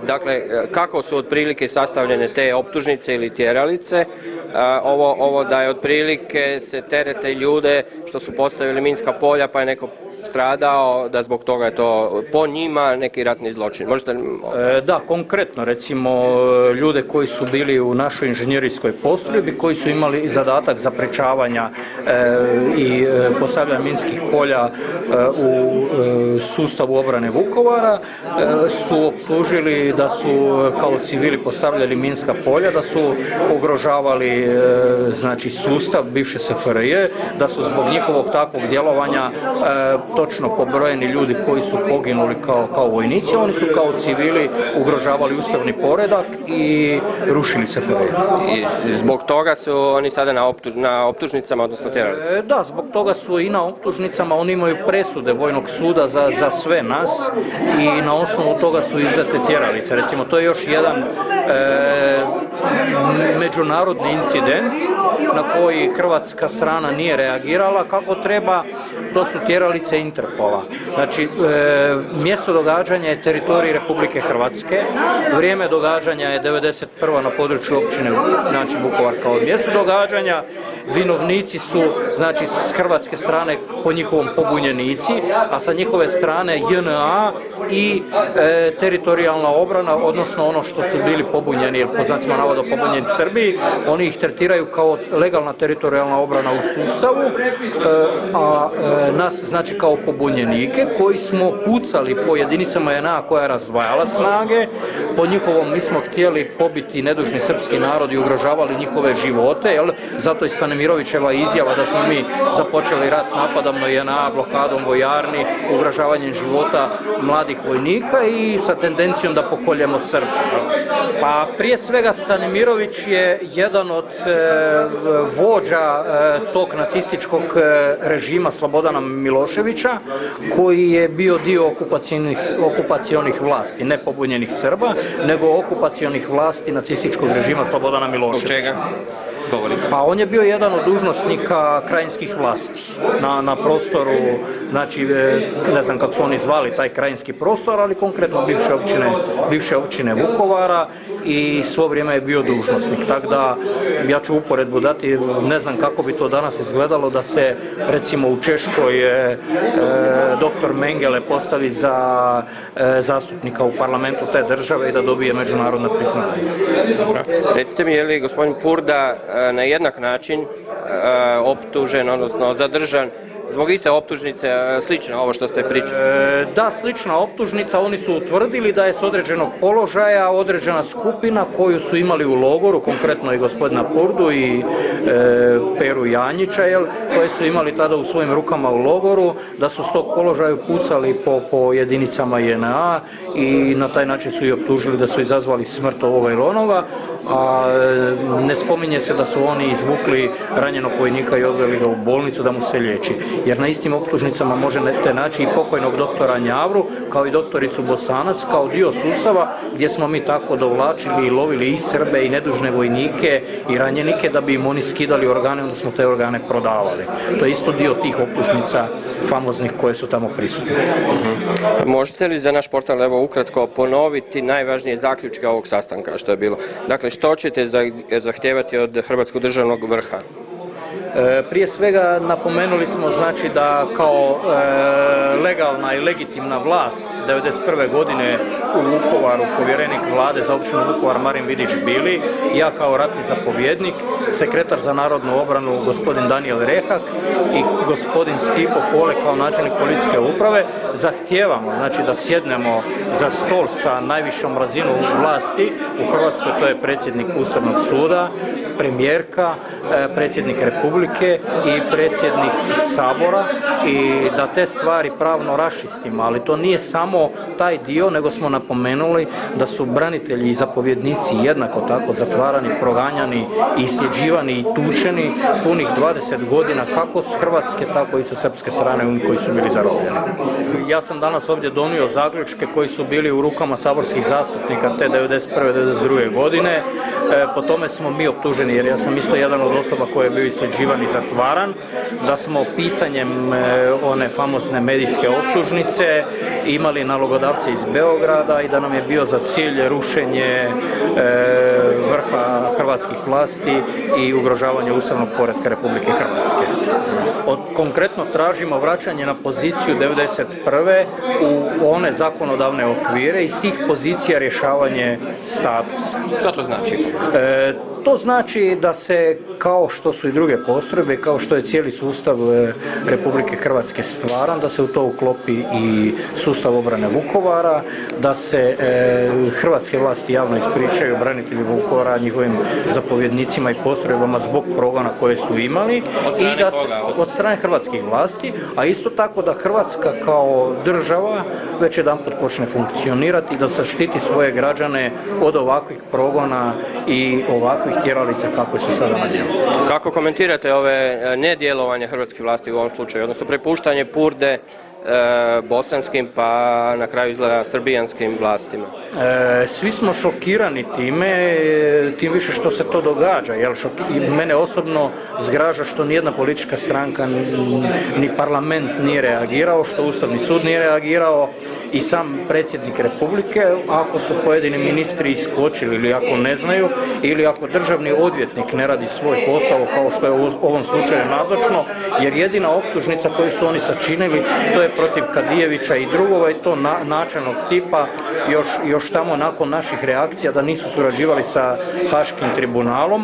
Dakle, kako su otprilike sastavljene te optužnice ili tjeralice? Ovo da je otprilike se terete ljude što su postavili minska polja pa je neko stradao, da zbog toga je to po njima neki ratni zločin. Možete... Da, konkretno recimo ljude koji su bili u našoj inženjerijskoj postrojbi, koji su imali zadatak zaprečavanja i postavljanja minskih polja u sustavu obrane Vukovara, su optužili da su kao civili postavljali minska polja, da su ugrožavali znači sustav bivše SFRJ, da su zbog njihovog takvog djelovanja točno pobrojeni ljudi koji su poginuli kao vojnici, oni su kao civili ugrožavali ustavni poredak i rušili SFRJ. I zbog toga su oni sada na optužnicama, odnosno tjerali? Da, zbog toga su i na optužnicama, oni imaju presude Vojnog suda za sve nas i na osnovu toga su izdate tjeralice. Recimo, to je još jedan međunarodni incident na koji hrvatska strana nije reagirala kako treba, to su tjeralice Interpola. Znači, mjesto događanja je teritorij Republike Hrvatske, vrijeme događanja je 91. na području općine, znači Vukovar kao mjesto događanja, vinovnici su, znači, s hrvatske strane po njihovom pobunjenici, a sa njihove strane JNA i teritorijalna obrana, odnosno ono što su bili pobunjeni, jer po znacima navoda pobunjeni Srbiji, oni ih tretiraju kao legalna teritorijalna obrana u sustavu, a nas znači kao pobunjenike koji smo pucali po jedinicama JNA koja je razdvajala snage, po njihovom mi smo htjeli pobiti nedužni srpski narod i ugrožavali njihove živote, jel? Zato je Stanimirovićeva izjava da smo mi započeli rat napadom na JNA, blokadom vojarni, ugrožavanjem života mladih vojnika i sa tendencijom da pokoljemo Srbe. Pa prije svega Stanimirović je jedan od vođa tog nacističkog režima Slobodana Miloševića, koji je bio dio okupacionih vlasti, ne pobunjenih Srba, nego okupacionih vlasti nacističkog režima Slobodana Miloševića. Zbog čega? Pa on je bio jedan od dužnosnika krajinskih vlasti na prostoru, znači ne znam kako su oni zvali taj krajinski prostor, ali konkretno bivše općine Vukovara i svo vrijeme je bio dužnosnik. Tako da ja ću uporedbu dati, ne znam kako bi to danas izgledalo da se recimo u Češkoj doktor Mengele postavi za zastupnika u parlamentu te države i da dobije međunarodna priznanja. Recite mi, je li gospodin Purda na jednak način optužen, odnosno zadržan zbog iste optužnice, slično ovo što ste pričali? Da, slična optužnica. Oni su utvrdili da je s određenog položaja određena skupina koju su imali u logoru, konkretno i gospodina Purdu i Peru Janjića, koje su imali tada u svojim rukama u logoru, da su s tog položaja pucali po jedinicama JNA i na taj način su i optužili da su izazvali smrt ovoga ili onoga, a ne spominje se da su oni izvukli ranjenog vojnika i odveli ga u bolnicu da mu se liječi. Jer na istim optužnicama možete naći i pokojnog doktora Njavru, kao i doktoricu Bosanac, kao dio sustava gdje smo mi tako dovlačili i lovili i Srbe i nedužne vojnike i ranjenike da bi im oni skidali organe, onda smo te organe prodavali. To je isto dio tih optužnica famoznih koje su tamo prisutne. Možete li za naš portal evo ukratko ponoviti najvažnije zaključke ovog sastanka što je bilo? Dakle, što ćete zahtijevati od hrvatskog državnog vrha? Prije svega napomenuli smo znači da kao legalna i legitimna vlast 1991. godine u Vukovaru povjerenik vlade za općinu Vukovar Marin Vidić Bili, ja kao ratni zapovjednik, sekretar za narodnu obranu gospodin Danijel Rehak i gospodin Stipo Pole kao načelnik policijske uprave zahtijevamo znači da sjednemo za stol sa najvišom razinom vlasti u Hrvatskoj, to je predsjednik Ustavnog suda, premijerka, predsjednik Republike i predsjednik Sabora i da te stvari pravno raščistimo, ali to nije samo taj dio, nego smo napomenuli da su branitelji i zapovjednici jednako tako zatvarani, proganjani i sljeđivani i tučeni punih 20 godina kako s hrvatske, tako i sa srpske strane oni koji su bili zarobljeni. Ja sam danas ovdje donio zaključke koji su bili u rukama saborskih zastupnika te 1991. 1992. godine. Po tome smo mi optuženi, jer ja sam isto jedan od osoba koji je bio isljeđivan i zatvaran, da smo pisanjem one famozne medijske optužnice imali nalogodavce iz Beograda i da nam je bio za cilj rušenje vrha hrvatskih vlasti i ugrožavanje ustavnog poretka Republike Hrvatske. Konkretno tražimo vraćanje na poziciju 1991. u one zakonodavne okvire, iz tih pozicija rješavanje statusa. Što to znači? To znači da se, kao što su i druge postrojbe, kao što je cijeli sustav Republike Hrvatske stvaran, da se u to uklopi i sustav obrane Vukovara, da se hrvatske vlasti javno ispričaju branitelji Vukovara, njihovim zapovjednicima i postrojbama zbog progona koje su imali od strane hrvatskih vlasti, a isto tako da Hrvatska kao država već jedanput počne funkcionirati i da zaštiti svoje građane od ovakvih progona i ovakvih tjeralica kakve su sada na djelu. Kako komentirate ove nedjelovanje hrvatskih vlasti u ovom slučaju, odnosno prepuštanje Purde bosanskim pa na kraju izgleda srbijanskim vlastima? Svi smo šokirani time, tim više što se to događa, jer mene osobno zgraža što nijedna politička stranka ni parlament nije reagirao, što Ustavni sud nije reagirao i sam predsjednik Republike, ako su pojedini ministri iskočili ili ako ne znaju, ili ako državni odvjetnik ne radi svoj posao kao što je u ovom slučaju nazočno, jer jedina optužnica koju su oni sačinili to je protiv Kadijevića i drugova i to načelnog tipa još tamo nakon naših reakcija da nisu surađivali sa Haškim tribunalom.